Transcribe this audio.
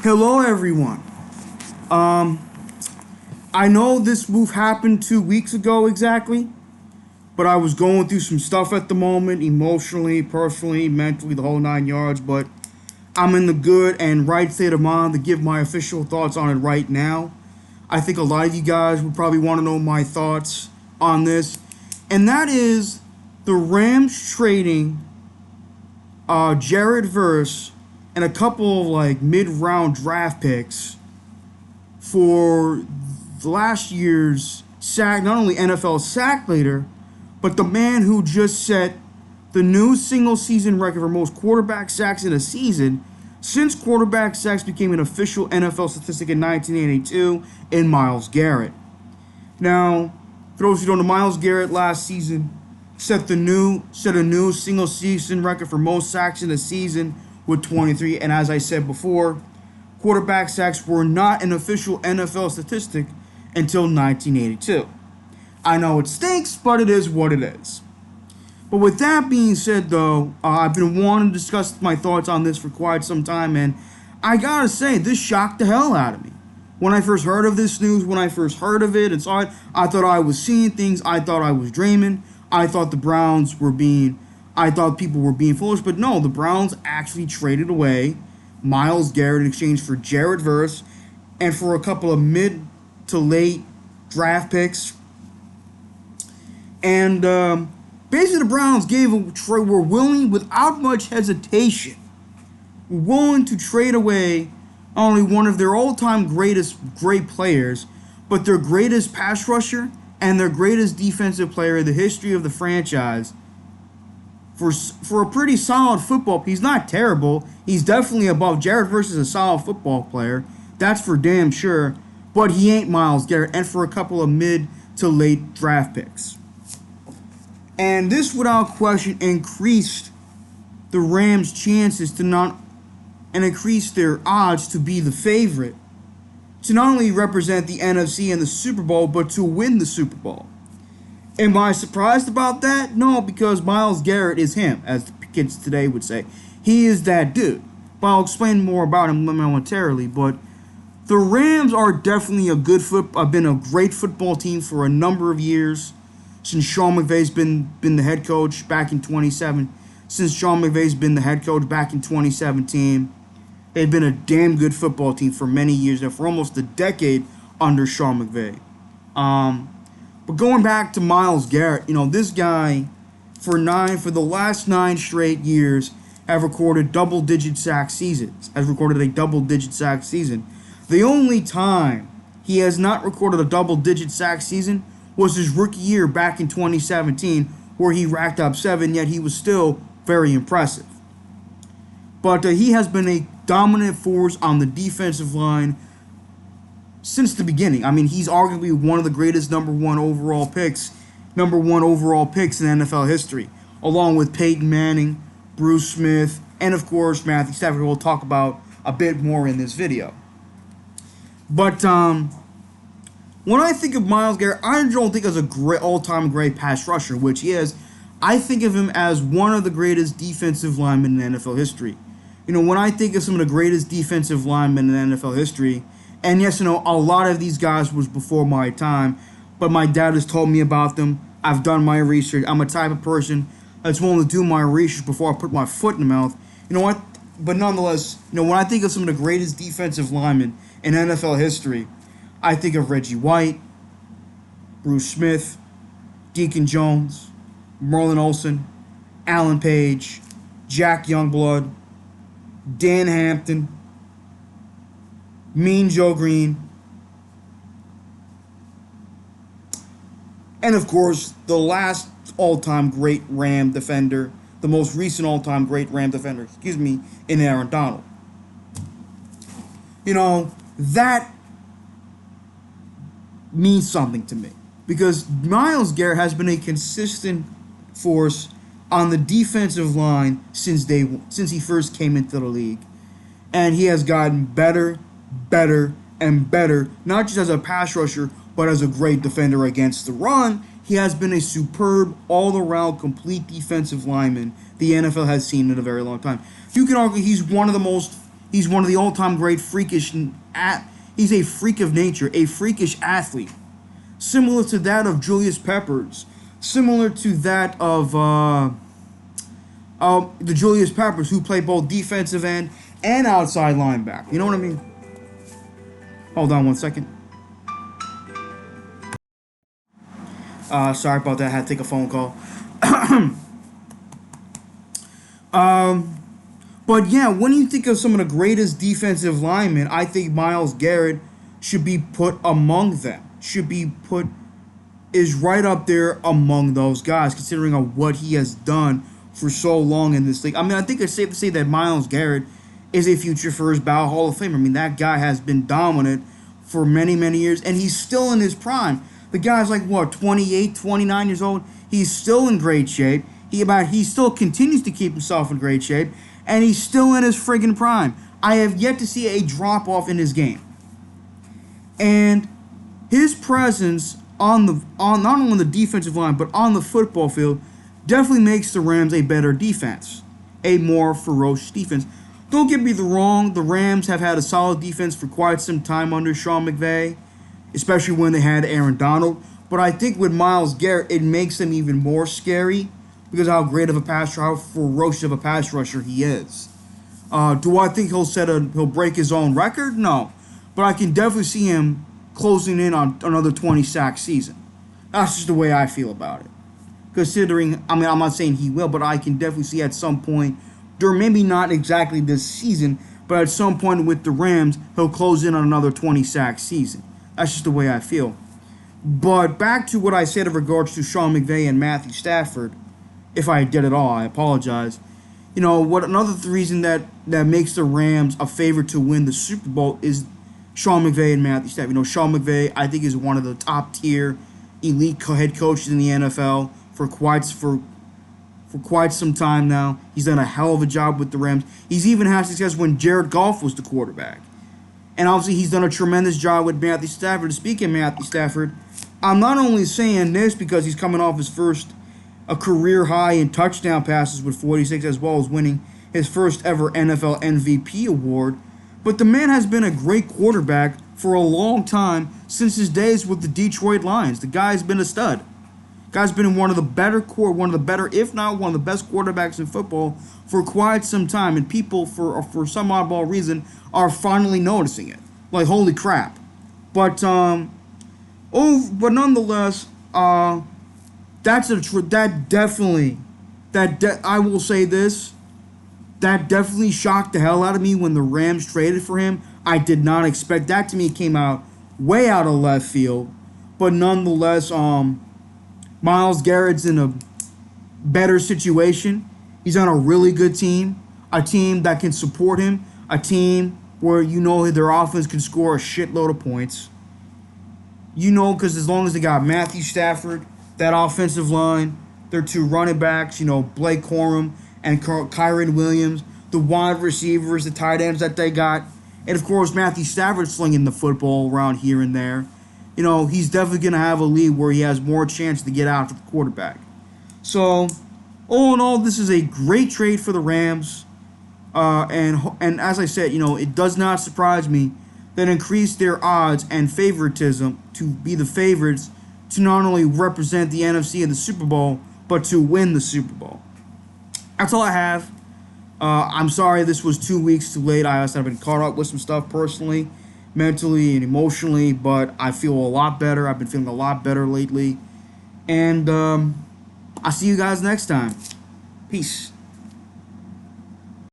Hello, everyone. I know this move happened 2 weeks ago exactly, but I was going through some stuff at the moment, emotionally, personally, mentally, the whole 9 yards, but I'm in the good and right state of mind to give my official thoughts on it right now. I think a lot of you guys would probably want to know my thoughts on this, and that is the Rams trading Jared Verse and a couple of mid-round draft picks for last year's sack, not only NFL sack leader, but the man who just set the new single-season record for most quarterback sacks in a season since quarterback sacks became an official NFL statistic in 1982 in Myles Garrett. Now, for those who don't know, Myles Garrett last season set a new single-season record for most sacks in a season with 23, and as I said before, quarterback sacks were not an official NFL statistic until 1982. I know it stinks, but it is what it is. But with that being said, though, I've been wanting to discuss my thoughts on this for quite some time, and I gotta say, this shocked the hell out of me. When I first heard of this news, when I first heard of it and saw it, I thought I was seeing things, I thought I was dreaming, I thought I thought people were being foolish, but no, the Browns actually traded away Myles Garrett in exchange for Jared Verse and for a couple of mid to late draft picks. And basically the Browns were willing, without much hesitation, willing to trade away not only one of their all-time great players, but their greatest pass rusher and their greatest defensive player in the history of the franchise for a pretty solid football. He's not terrible. He's definitely above. Jared Verse is a solid football player. That's for damn sure. But he ain't Myles Garrett. And for a couple of mid to late draft picks. And this, without question, increased the Rams' chances and increased their odds to be the favorite, to not only represent the NFC in the Super Bowl, but to win the Super Bowl. Am I surprised about that? No, because Myles Garrett is him, as the kids today would say. He is that dude. But I'll explain more about him momentarily. But the Rams are definitely been a great football team for a number of years. Since Sean McVay's been the head coach back in 2017. Since Sean McVay's been the head coach back in 2017. They've been a damn good football team for many years now, for almost a decade under Sean McVay. But going back to Myles Garrett, this guy for the last 9 straight years have recorded double-digit sack seasons. Has recorded a double-digit sack season. The only time he has not recorded a double-digit sack season was his rookie year back in 2017, where he racked up 7, yet he was still very impressive. But he has been a dominant force on the defensive line since the beginning. I mean, he's arguably one of the greatest number one overall picks in NFL history, along with Peyton Manning, Bruce Smith, and of course Matthew Stafford, who we'll talk about a bit more in this video. But when I think of Myles Garrett, I don't think of as all-time great pass rusher, which he is. I think of him as one of the greatest defensive linemen in NFL history. When I think of some of the greatest defensive linemen in NFL history, and yes, a lot of these guys was before my time, but my dad has told me about them. I've done my research. I'm a type of person that's willing to do my research before I put my foot in the mouth. But nonetheless, when I think of some of the greatest defensive linemen in NFL history, I think of Reggie White, Bruce Smith, Deacon Jones, Merlin Olsen, Alan Page, Jack Youngblood, Dan Hampton, Mean Joe Green, and of course, the last all-time great Ram defender, the most recent all-time great Ram defender, in Aaron Donald. That means something to me, because Myles Garrett has been a consistent force on the defensive line since he first came into the league, and he has gotten better, and better, not just as a pass rusher, but as a great defender against the run. He has been a superb, all-around, complete defensive lineman the NFL has seen in a very long time. You can argue he's one of the most He's one of the all-time great he's a freak of nature, a freakish athlete, similar to that of Julius Peppers, similar to that of the Julius Peppers, who play both defensive end and outside linebacker. You know what I mean? Hold on one second. Sorry about that. I had to take a phone call. But yeah, when you think of some of the greatest defensive linemen, I think Myles Garrett should be put among them. Is right up there among those guys, considering what he has done for so long in this league. I mean, I think it's safe to say that Myles Garrett is a future first ballot Hall of Famer. I mean, that guy has been dominant for many, many years, and he's still in his prime. The guy's like, 28, 29 years old. He's still in great shape. He still continues to keep himself in great shape, and he's still in his friggin' prime. I have yet to see a drop-off in his game. And his presence not only on the defensive line, but on the football field, definitely makes the Rams a better defense, a more ferocious defense. Don't get me wrong, the Rams have had a solid defense for quite some time under Sean McVay, especially when they had Aaron Donald. But I think with Myles Garrett, it makes them even more scary because of how great of a passer, how ferocious of a pass rusher he is. Do I think he'll break his own record? No. But I can definitely see him closing in on another 20-sack season. That's just the way I feel about it. Considering, I mean, I'm not saying he will, but I can definitely see at some point, during maybe not exactly this season, but at some point with the Rams, he'll close in on another 20-sack season. That's just the way I feel. But back to what I said in regards to Sean McVay and Matthew Stafford, if I did at all, I apologize. You know, another reason that makes the Rams a favorite to win the Super Bowl is Sean McVay and Matthew Stafford. You know, Sean McVay, I think, is one of the top-tier elite head coaches in the NFL for quite some time now. He's done a hell of a job with the Rams. He's even had success when Jared Goff was the quarterback. And obviously, he's done a tremendous job with Matthew Stafford. Speaking of Matthew Stafford, I'm not only saying this because he's coming off his first a career high in touchdown passes with 46, as well as winning his first ever NFL MVP award, but the man has been a great quarterback for a long time since his days with the Detroit Lions. The guy's been a stud. Guy's been one of the better, if not one of the best quarterbacks in football for quite some time, and people, for some oddball reason, are finally noticing it. Like, holy crap! But nonetheless, I will say this. That definitely shocked the hell out of me when the Rams traded for him. I did not expect that. To me, it came out way out of left field. But nonetheless, Myles Garrett's in a better situation. He's on a really good team. A team that can support him. A team where you know their offense can score a shitload of points. You know, because as long as they got Matthew Stafford, that offensive line, their two running backs, you know, Blake Corum and Kyron Williams, the wide receivers, the tight ends that they got, and of course Matthew Stafford slinging the football around here and there. You know, he's definitely going to have a lead where he has more chance to get after the quarterback. So, all in all, this is a great trade for the Rams. And as I said, you know, it does not surprise me that increased their odds and favoritism to be the favorites to not only represent the NFC in the Super Bowl, but to win the Super Bowl. That's all I have. I'm sorry this was 2 weeks too late. I've been caught up with some stuff personally, mentally, and emotionally, but I feel a lot better. I've been feeling a lot better lately. And I'll see you guys next time. Peace.